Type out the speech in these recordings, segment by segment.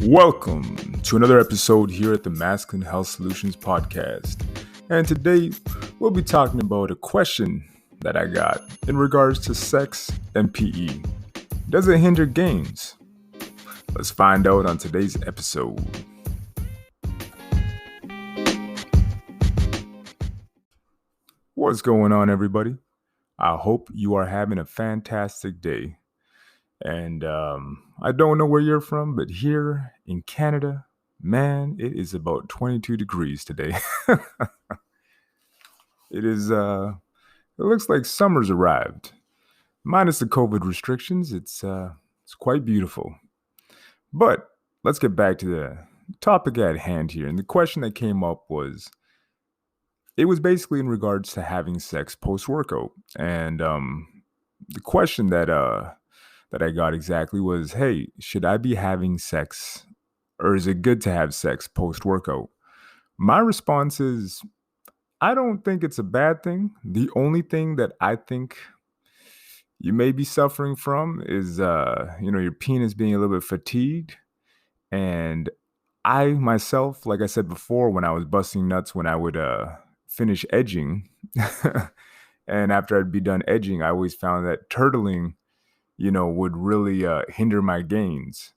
Welcome to another episode here at the Masculine Health Solutions Podcast. And today we'll be talking about a question that I got in regards to sex and PE. Does it hinder gains? Let's find out on today's episode. What's going on, everybody? I hope you are having a fantastic day. And I don't know where you're from, but here in Canada, man, it is about 22 degrees today. It looks like summer's arrived. Minus the COVID restrictions, it's quite beautiful. But let's get back to the topic at hand here. And the question that came up was, it was basically in regards to having sex post-workout. And the question that I got exactly was, hey, should I be having sex or is it good to have sex post-workout? My response is, I don't think it's a bad thing. The only thing that I think you may be suffering from is, your penis being a little bit fatigued. And I myself, like I said before, when I was busting nuts, when I would finish edging, and after I'd be done edging, I always found that turtling, would really hinder my gains.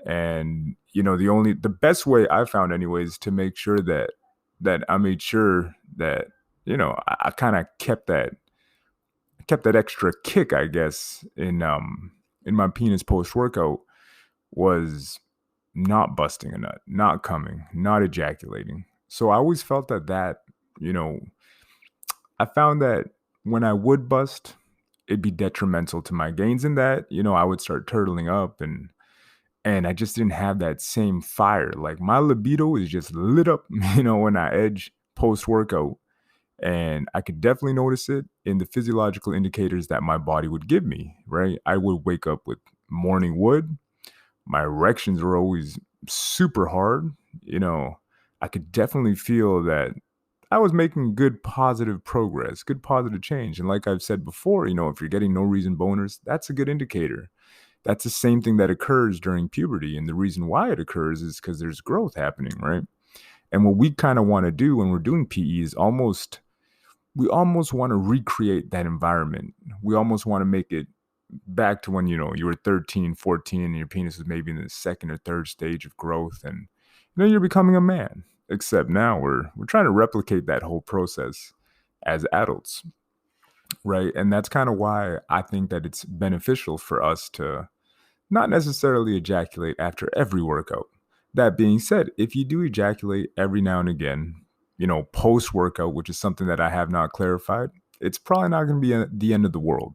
And the best way I found, anyways, to make sure that I made sure that I kind of kept that extra kick, I guess, in my penis post workout was not busting a nut, not coming, not ejaculating. So I always felt that I found that when I would bust, it'd be detrimental to my gains in that, I would start turtling up and I just didn't have that same fire. Like my libido is just lit up, when I edge post workout. And I could definitely notice it in the physiological indicators that my body would give me, right? I would wake up with morning wood. My erections were always super hard. I could definitely feel that I was making good positive progress, good positive change. And like I've said before, if you're getting no reason boners, that's a good indicator. That's the same thing that occurs during puberty. And the reason why it occurs is because there's growth happening, right? And what we kind of want to do when we're doing PE is we almost want to recreate that environment. We almost want to make it back to when, you were 13, 14, and your penis was maybe in the second or third stage of growth. And, you're becoming a man. Except now we're trying to replicate that whole process as adults, right? And that's kind of why I think that it's beneficial for us to not necessarily ejaculate after every workout. That being said, if you do ejaculate every now and again, post-workout, which is something that I have not clarified, it's probably not going to be the end of the world,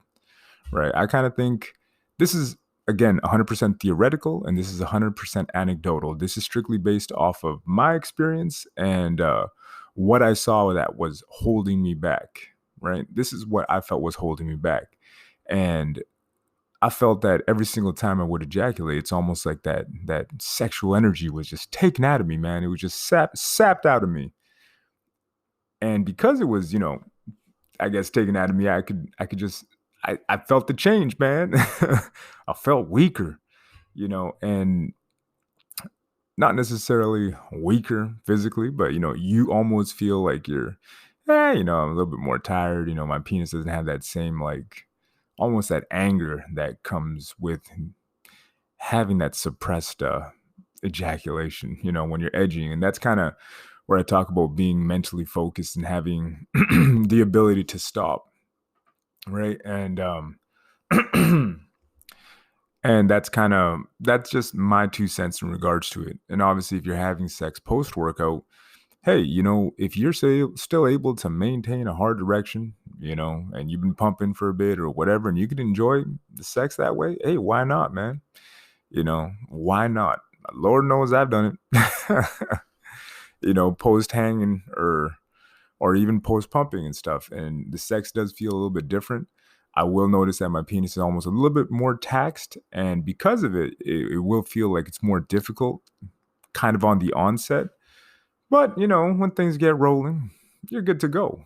right? I kind of think this is, again, 100% theoretical, and this is 100% anecdotal. This is strictly based off of my experience and what I saw that was holding me back, right? This is what I felt was holding me back. And I felt that every single time I would ejaculate, it's almost like that sexual energy was just taken out of me, man. It was just sapped out of me. And because it was, I guess taken out of me, I felt the change, man. I felt weaker, and not necessarily weaker physically, but, you almost feel like you're, I'm a little bit more tired. My penis doesn't have that same, like, almost that anger that comes with having that suppressed ejaculation, when you're edging. And that's kind of where I talk about being mentally focused and having the ability to stop, right? And and that's just my 2 cents in regards to it. And obviously, if you're having sex post workout, hey, if you're still able to maintain a hard erection, and you've been pumping for a bit or whatever, and you can enjoy the sex that way, hey, why not, man? Why not? Lord knows I've done it. Post hanging or even post pumping and stuff, and the sex does feel a little bit different. I will notice that my penis is almost a little bit more taxed, and because of it, it will feel like it's more difficult, kind of on the onset. But when things get rolling, you're good to go.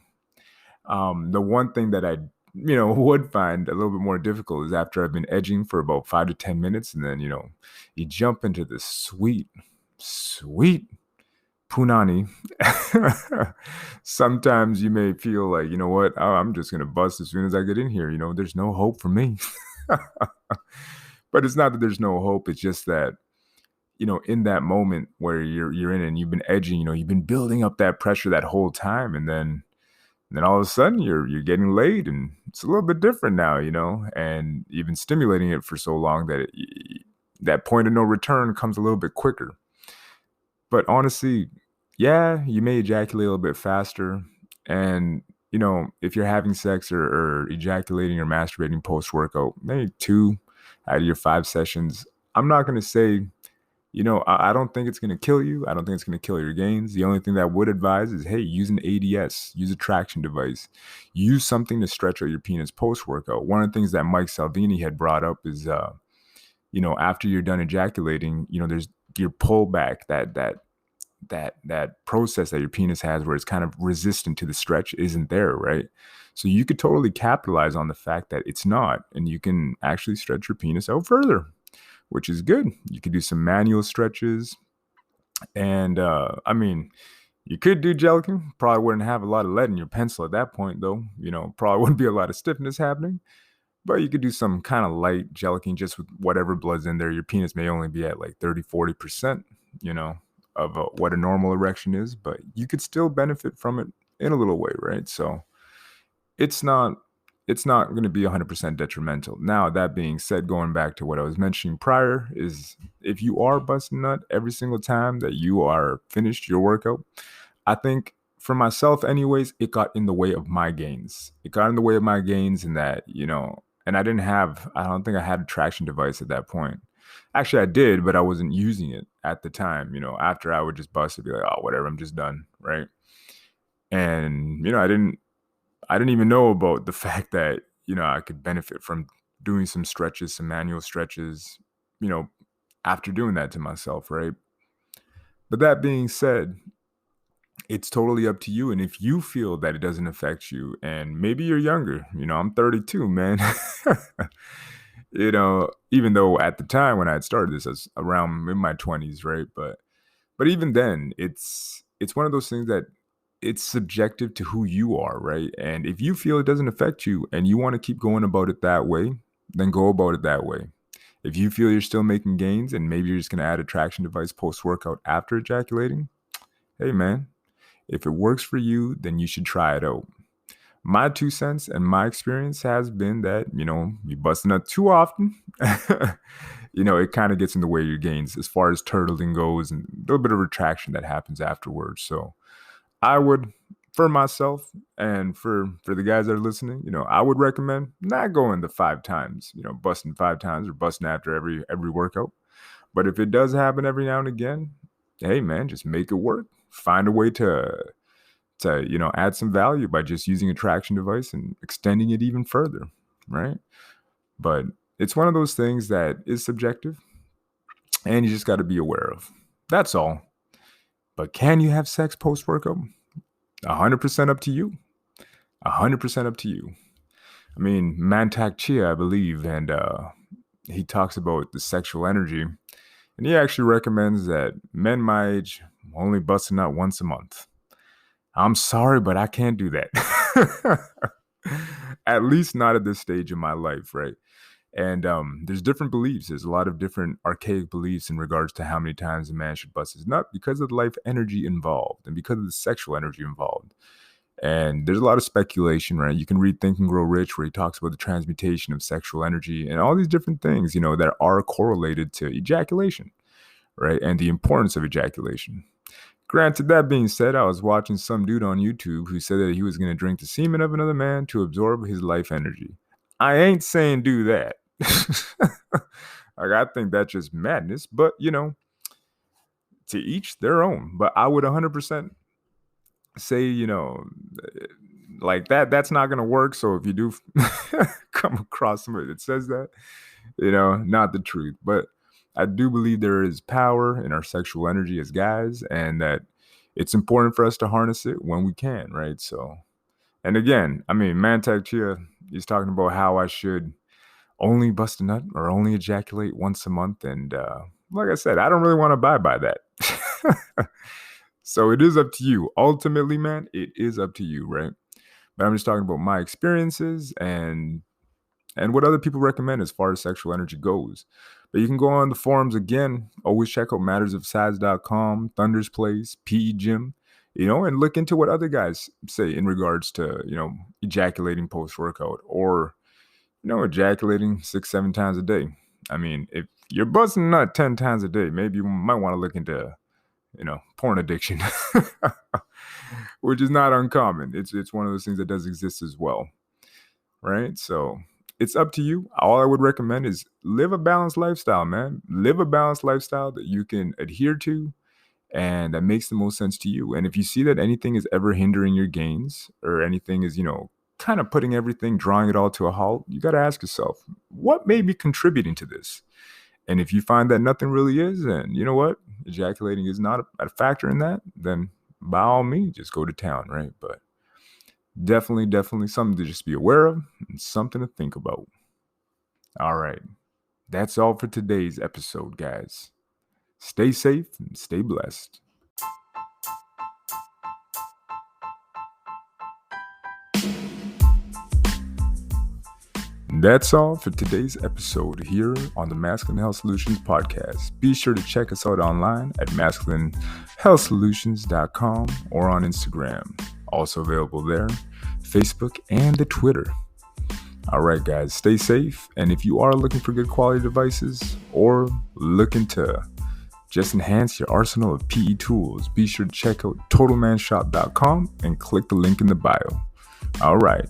The one thing that I would find a little bit more difficult is after I've been edging for about 5 to 10 minutes, and then you jump into this sweet, sweet punani. Sometimes you may feel like, you know what, oh, I'm just gonna bust as soon as I get in here. There's no hope for me. But it's not that there's no hope. It's just that in that moment where you're in and you've been edging, you've been building up that pressure that whole time, and then all of a sudden you're getting laid, and it's a little bit different now, and you've been stimulating it for so long that that point of no return comes a little bit quicker. But honestly, yeah, you may ejaculate a little bit faster. And, if you're having sex or ejaculating or masturbating post workout, maybe 2 out of your 5 sessions, I'm not going to say, I don't think it's going to kill you. I don't think it's going to kill your gains. The only thing that I would advise is, hey, use an ADS, use a traction device, use something to stretch out your penis post workout. One of the things that Mike Salvini had brought up is, after you're done ejaculating, there's your pullback, that process that your penis has where it's kind of resistant to the stretch isn't there, right? So you could totally capitalize on the fact that it's not, and you can actually stretch your penis out further, which is good. You could do some manual stretches, and you could do jelqing. Probably wouldn't have a lot of lead in your pencil at that point, though. Probably wouldn't be a lot of stiffness happening. But you could do some kind of light jelqing just with whatever blood's in there. Your penis may only be at like 30-40%, of what a normal erection is, but you could still benefit from it in a little way, right? So it's not going to be 100% detrimental. Now, that being said, going back to what I was mentioning prior, is if you are busting nut every single time that you are finished your workout, I think for myself anyways, it got in the way of my gains. It got in the way of my gains in that, and I don't think I had a traction device at that point. Actually, I did, but I wasn't using it at the time. After I would just bust and be like, oh, whatever, I'm just done, right? And I didn't even know about the fact that I could benefit from doing some stretches, some manual stretches, after doing that to myself, right? But that being said, it's totally up to you. And if you feel that it doesn't affect you, and maybe you're younger, I'm 32, man. Even though at the time when I had started this, I was around in my 20s, right? But even then, it's one of those things that it's subjective to who you are, right? And if you feel it doesn't affect you and you want to keep going about it that way, then go about it that way. If you feel you're still making gains and maybe you're just going to add a traction device post-workout after ejaculating, hey, man, if it works for you, then you should try it out. My 2 cents and my experience has been that, you busting up too often, it kind of gets in the way of your gains as far as turtling goes and a little bit of retraction that happens afterwards. So I would, for myself and for the guys that are listening, I would recommend not going the 5 times, busting 5 times or busting after every workout. But if it does happen every now and again, hey, man, just make it work. Find a way to add some value by just using a traction device and extending it even further, right? But it's one of those things that is subjective and you just got to be aware of. That's all. But can you have sex post-workout? 100% up to you. 100% up to you. I mean, Mantak Chia, I believe, and he talks about the sexual energy, and he actually recommends that men my age only bust a nut once a month. I'm sorry, but I can't do that. At least not at this stage in my life, right? And there's different beliefs. There's a lot of different archaic beliefs in regards to how many times a man should bust his nut because of the life energy involved and because of the sexual energy involved. And there's a lot of speculation, right? You can read Think and Grow Rich, where he talks about the transmutation of sexual energy and all these different things, that are correlated to ejaculation, right? And the importance of ejaculation. Granted, that being said, I was watching some dude on YouTube who said that he was going to drink the semen of another man to absorb his life energy. I ain't saying do that. I think that's just madness, but to each their own. But I would 100% say, like that's not going to work. So if you do come across somebody that says that, not the truth. But I do believe there is power in our sexual energy as guys, and that it's important for us to harness it when we can, right? So, and again, I mean, Mantak Chia, He's talking about how I should only bust a nut or only ejaculate once a month. And like I said, I don't really want to abide by that. So it is up to you. Ultimately, man, it is up to you, right? But I'm just talking about my experiences and what other people recommend as far as sexual energy goes. But you can go on the forums again. Always check out mattersofsize.com, Thunder's Place, PE Gym, and look into what other guys say in regards to, ejaculating post-workout or, ejaculating 6-7 times a day. I mean, if you're busting a nut 10 times a day, maybe you might want to look into, porn addiction, which is not uncommon. It's one of those things that does exist as well, right? So it's up to you. All I would recommend is live a balanced lifestyle, man. Live a balanced lifestyle that you can adhere to and that makes the most sense to you. And if you see that anything is ever hindering your gains or anything is, kind of putting everything, drawing it all to a halt, you got to ask yourself, what may be contributing to this? And if you find that nothing really is, and you know what, ejaculating is not a factor in that, then by all means, just go to town, right? But definitely something to just be aware of and something to think about. All right. That's all for today's episode, guys. Stay safe and stay blessed. That's all for today's episode here on the Masculine Health Solutions podcast. Be sure to check us out online at masculinehealthsolutions.com or on Instagram. Also available there, Facebook, and the Twitter. All right, guys, stay safe. And if you are looking for good quality devices or looking to just enhance your arsenal of PE tools, be sure to check out TotalManShop.com and click the link in the bio. All right.